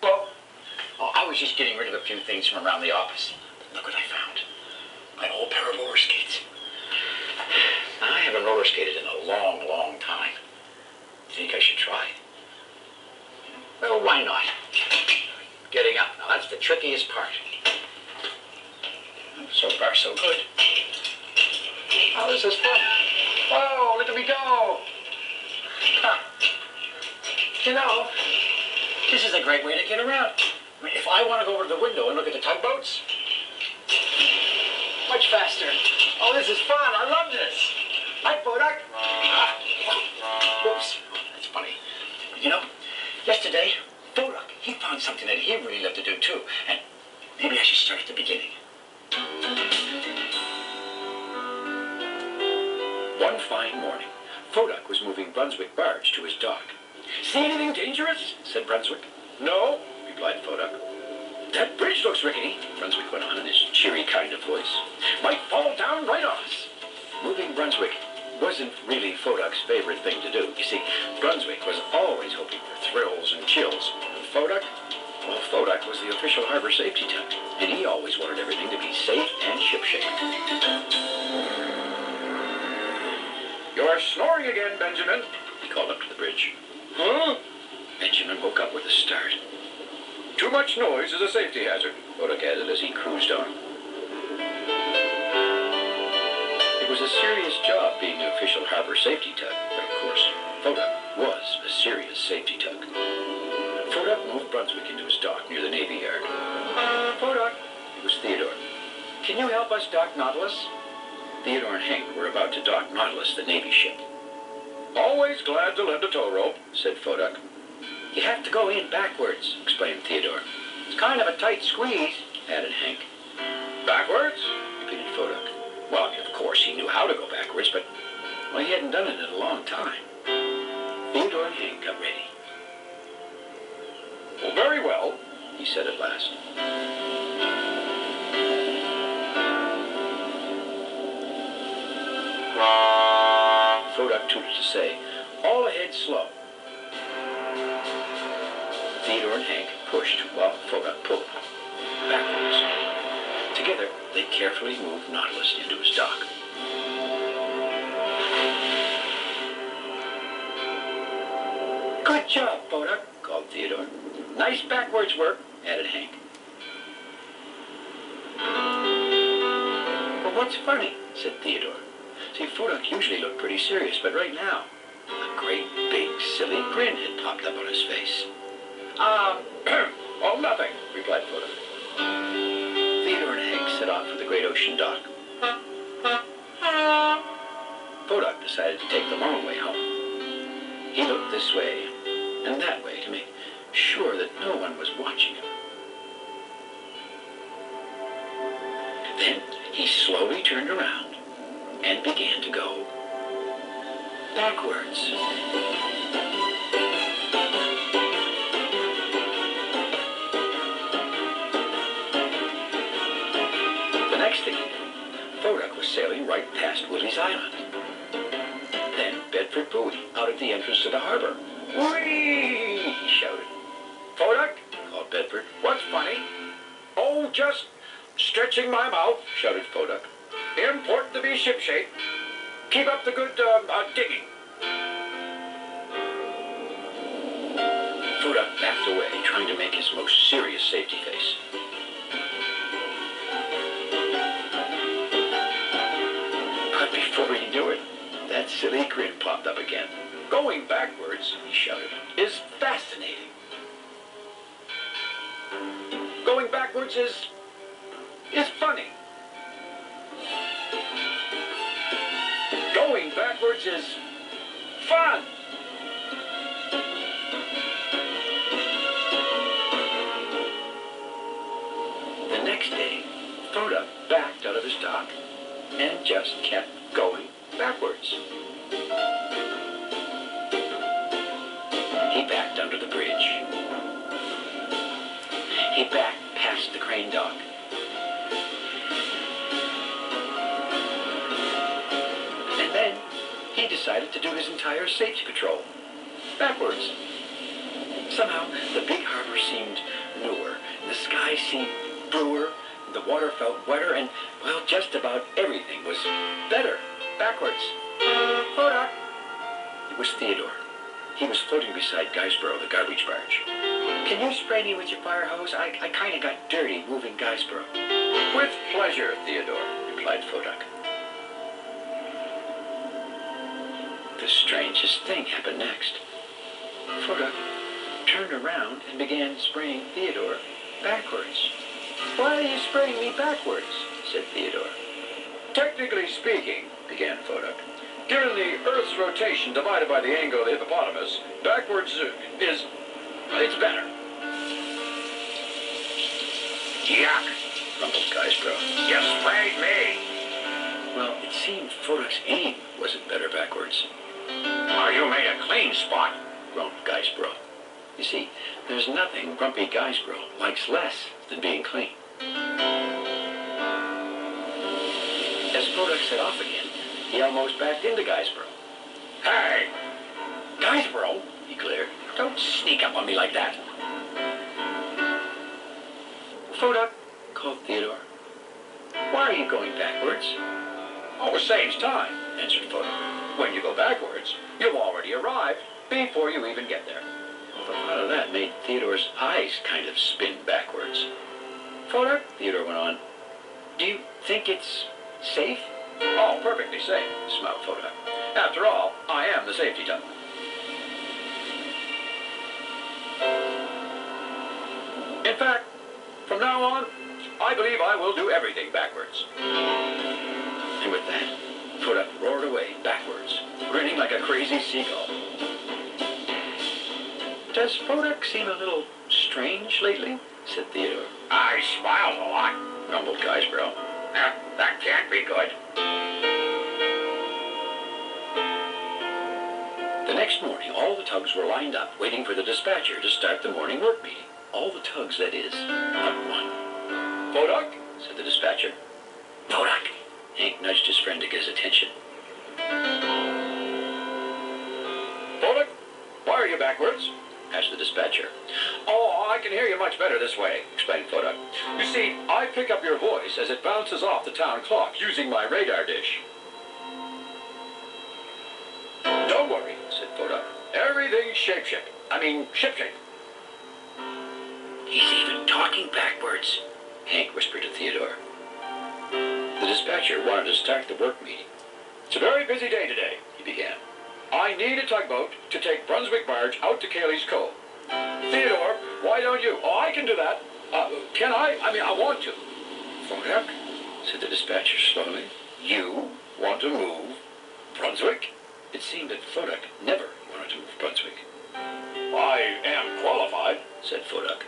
Well, oh, I was just getting rid of a few things from around the office. Look what I found. My old pair of roller skates. I haven't roller skated in a long, long time. Think I should try? Well, why not? Getting up. Now, that's the trickiest part. So far, so good. Oh, this is fun. Whoa, look at me go. Huh. You know, this is a great way to get around. I mean, if I want to go over to the window and look at the tugboats, much faster. Oh, this is fun. I love this. Hi, Foduck. Whoops. That's funny. You know, yesterday, Foduck, he found something that he really loved to do, too. And maybe I should start at the beginning. One fine morning, Foduck was moving Brunswick barge to his dock. "See anything dangerous?" said Brunswick. "No," replied Foduck. "That bridge looks rickety," Brunswick went on in his cheery kind of voice. "Might fall down right on us." Moving Brunswick wasn't really Foduck's favorite thing to do. You see, Brunswick was always hoping for thrills and chills. And Foduck? Well, Foduck was the official harbor safety tug, and he always wanted everything to be safe and shipshape. "You're snoring again, Benjamin," he called up to the bridge. "Huh?" Benjamin woke up with a start. "Too much noise is a safety hazard," Foduck added as he cruised on. It was a serious job being an official harbor safety tug, but of course, Foduck was a serious safety tug. Foduck moved Brunswick into his dock near the Navy Yard. "Foduck," it was Theodore. "Can you help us dock Nautilus?" Theodore and Hank were about to dock Nautilus, the Navy ship. "Always glad to lend a tow rope," said Foduck. "You have to go in backwards," explained Theodore. "It's kind of a tight squeeze," added Hank. "Backwards?" repeated Foduck. Well, of course, he knew how to go backwards, but well, he hadn't done it in a long time. Theodore and Hank got ready. "Well, very well," he said at last. Foduck tooted to say, "All ahead slow." Theodore and Hank pushed while Foduck pulled. Backwards. Together, they carefully moved Nautilus into his dock. "Good job, Foduck," called Theodore. "Nice backwards work," added Hank. "But what's funny?" said Theodore. See, Foduck usually looked pretty serious, but right now, a great, big, silly grin had popped up on his face. Oh, nothing," replied Foduck. Theodore and Hank set off for the great ocean dock. Foduck decided to take the long way home. He looked this way and that way to make sure that no one was watching him. Then he slowly turned around and began to go backwards. The next thing he knew, Foduck was sailing right past Willie's Island. Then Bedford Buoy out at the entrance to the harbor. "Whee!" he shouted. "Foduck," called Bedford. "what's funny?" "Oh, just stretching my mouth," shouted Foduck. "Important to be shipshape. Keep up the good digging." Foduck backed away, trying to make his most serious safety face. But before he knew it, that silly grin popped up again. "Going backwards," He shouted. "is fascinating. Going backwards is funny. Going backwards is fun." The next day, Foduck backed out of his dock and just kept going backwards. He backed under the bridge. He backed past the crane dock. And then he decided to do his entire safety patrol backwards. Somehow, the big harbor seemed newer, the sky seemed bluer, the water felt wetter, and, well, just about everything was better. Backwards. Foduck. It was Theodore. He was floating beside Guysborough, the garbage barge. Can you spray me with your fire hose? I kind of got dirty moving Guysborough. With pleasure, Theodore, replied Foduck. The strangest thing happened next. Foduck turned around and began spraying Theodore backwards. Why are you spraying me backwards? Said Theodore. Technically speaking, began Foduck, given the Earth's rotation divided by the angle of the hippopotamus, backwards it's better. Yuck, rumbled Guysborough. You sprayed me. Well, it seemed Foduck's aim wasn't better backwards. Oh, you made a clean spot, groaned Guysborough. You see, there's nothing grumpy Guysborough likes less than being clean. As Foduck set off again, he almost backed into Guysborough. Hey! Guysborough, he glared. Don't sneak up on me like that. Foduck, called Theodore. Why are you going backwards? Oh, it saves time, answered Foduck. When you go backwards, you've already arrived before you even get there. Well, the thought of that made Theodore's eyes kind of spin backwards. Foduck, Theodore went on, do you think it's safe? Oh, perfectly safe, smiled Foduck. After all, I am the safety tug. In fact, from now on, I believe I will do everything backwards. And with that, Foduck roared away backwards, grinning like a crazy seagull. Does Foduck seem a little strange lately? Said Theodore. I smiled a lot, rumbled Guysborough. That can't be good. The next morning, all the tugs were lined up, waiting for the dispatcher to start the morning work meeting. All the tugs, that is, but one. Foduck, said the dispatcher. Foduck! Hank nudged his friend to get his attention. Foduck, why are you backwards? Asked the dispatcher. Oh, I can hear you much better this way, explained Foduck. You see, I pick up your voice as it bounces off the town clock using my radar dish. Don't worry, said Foduck. Everything's ship-shape. He's even talking backwards, Hank whispered to Theodore. The dispatcher wanted to start the work meeting. It's a very busy day today, he began. I need a tugboat to take Brunswick barge out to Cayley's Cove. Theodore, why don't you? Oh, I can do that. Can I? I want to. Foduck, said the dispatcher slowly. You want to move Brunswick? It seemed that Foduck never wanted to move Brunswick. I am qualified, said Foduck.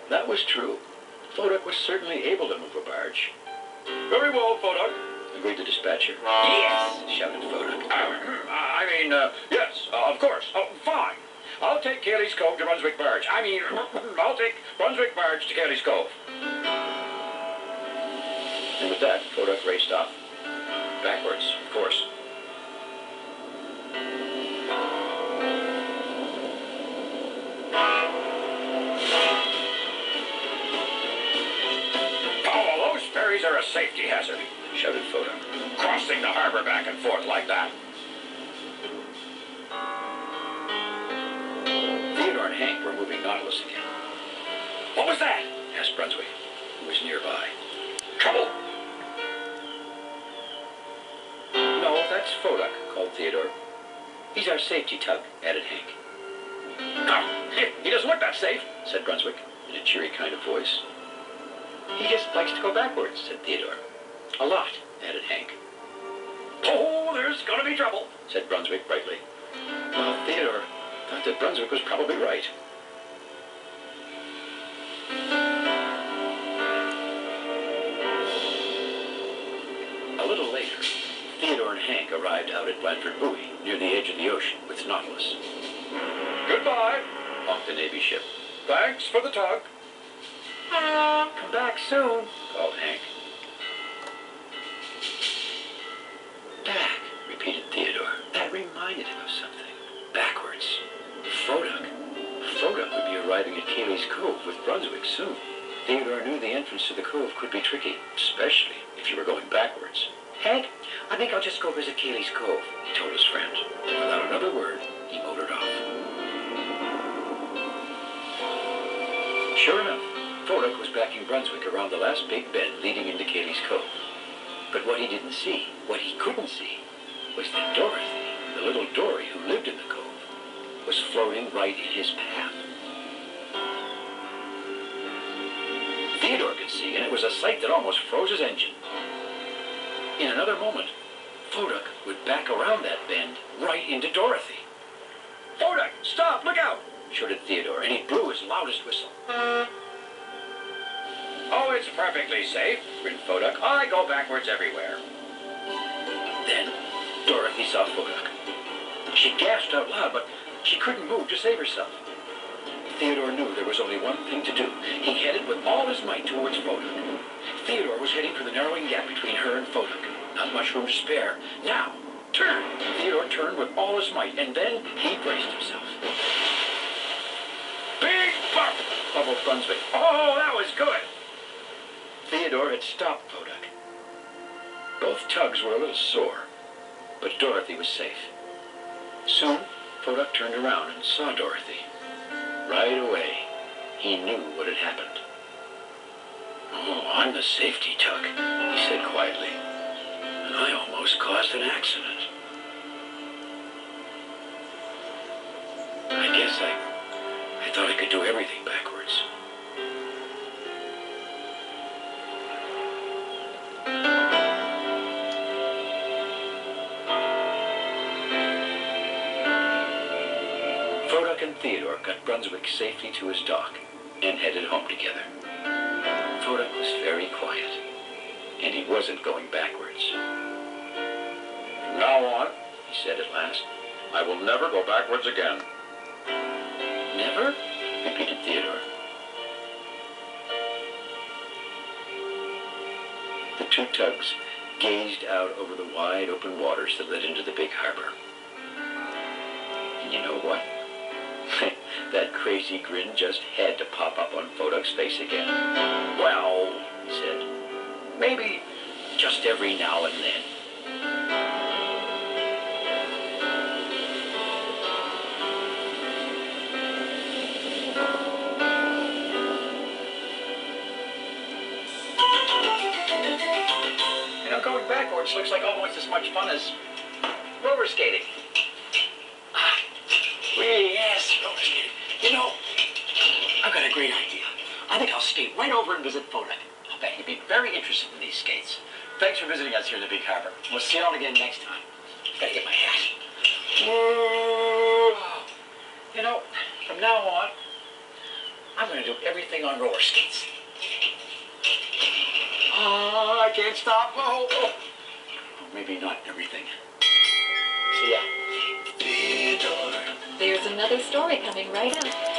That was true. Foduck was certainly able to move a barge. Very well, Foduck, agreed the dispatcher. Yes, shouted Foduck. Yes, of course. Oh, fine. I'll take Cayley's Cove to Brunswick barge. I'll take Brunswick barge to Cayley's Cove. And with that, Foduck raced off. Backwards, of course. Oh, those ferries are a safety hazard, shouted Foduck. Crossing the harbor back and forth like that. Theodore and Hank were moving Nautilus again. What was that? Asked Brunswick, who was nearby. Trouble? No, that's Foduck, called Theodore. He's our safety tug, added Hank. No, he doesn't look that safe, said Brunswick, in a cheery kind of voice. He just likes to go backwards, said Theodore. A lot, added Hank. Oh, there's gonna be trouble, said Brunswick brightly. Well, Theodore thought that Brunswick was probably right. A little later, Theodore and Hank arrived out at Blandford Buoy, near the edge of the ocean, with Nautilus. Goodbye, honked the Navy ship. Thanks for the tug. Come back soon, called Hank. Back, repeated Theodore. That reminded him of something. Backwards. Foduck. Foduck would be arriving at Cayley's Cove with Brunswick soon. Theodore knew the entrance to the cove could be tricky, especially if you were going backwards. Hank, I think I'll just go visit Cayley's Cove, he told his friend. Without another word, he motored off. Sure enough, Foduck was backing Brunswick around the last big bend leading into Cayley's Cove. But what he didn't see, what he couldn't see, was that Dorothy, the little dory who lived in the cove, was floating right in his path. Theodore could see, and it was a sight that almost froze his engine. In another moment, Foduck would back around that bend right into Dorothy. "Foduck, stop! Look out!" shouted Theodore, and he blew his loudest whistle. Oh, it's perfectly safe, grinned Foduck. I go backwards everywhere. Then Dorothy saw Foduck. She gasped out loud, but she couldn't move to save herself. Theodore knew there was only one thing to do. He headed with all his might towards Foduck. Theodore was heading for the narrowing gap between her and Foduck. Not much room to spare. Now, turn! Theodore turned with all his might, and then he braced himself. Big bump! Bubbled Brunswick. Oh, that was good! Theodore had stopped Foduck. Both tugs were a little sore, but Dorothy was safe. Soon, Foduck turned around and saw Dorothy. Right away, he knew what had happened. "Oh, I'm the safety tug," he said quietly, "and I almost caused an accident. I guess I thought I could do everything backwards." Foduck and Theodore got Brunswick safely to his dock and headed home together. Foduck was very quiet, and he wasn't going backwards. From now on, He said at last. I will never go backwards again. "Never?" repeated Theodore. The two tugs gazed out over the wide open waters that led into the big harbor. And you know what? That crazy grin just had to pop up on Foduck's face again. "Well," he said, "maybe just every now and then." You know, going backwards looks like almost as much fun as roller skating. Yes, roller skating. You know, I've got a great idea. I think I'll skate right over and visit Foduck. I'll bet he'd be very interested in these skates. Thanks for visiting us here in the Big Harbor. We'll see you all again next time. Gotta get my hat. You know, from now on, I'm gonna do everything on roller skates. Oh, I can't stop. Oh, maybe not everything. See ya. Theodore. There's another story coming right up.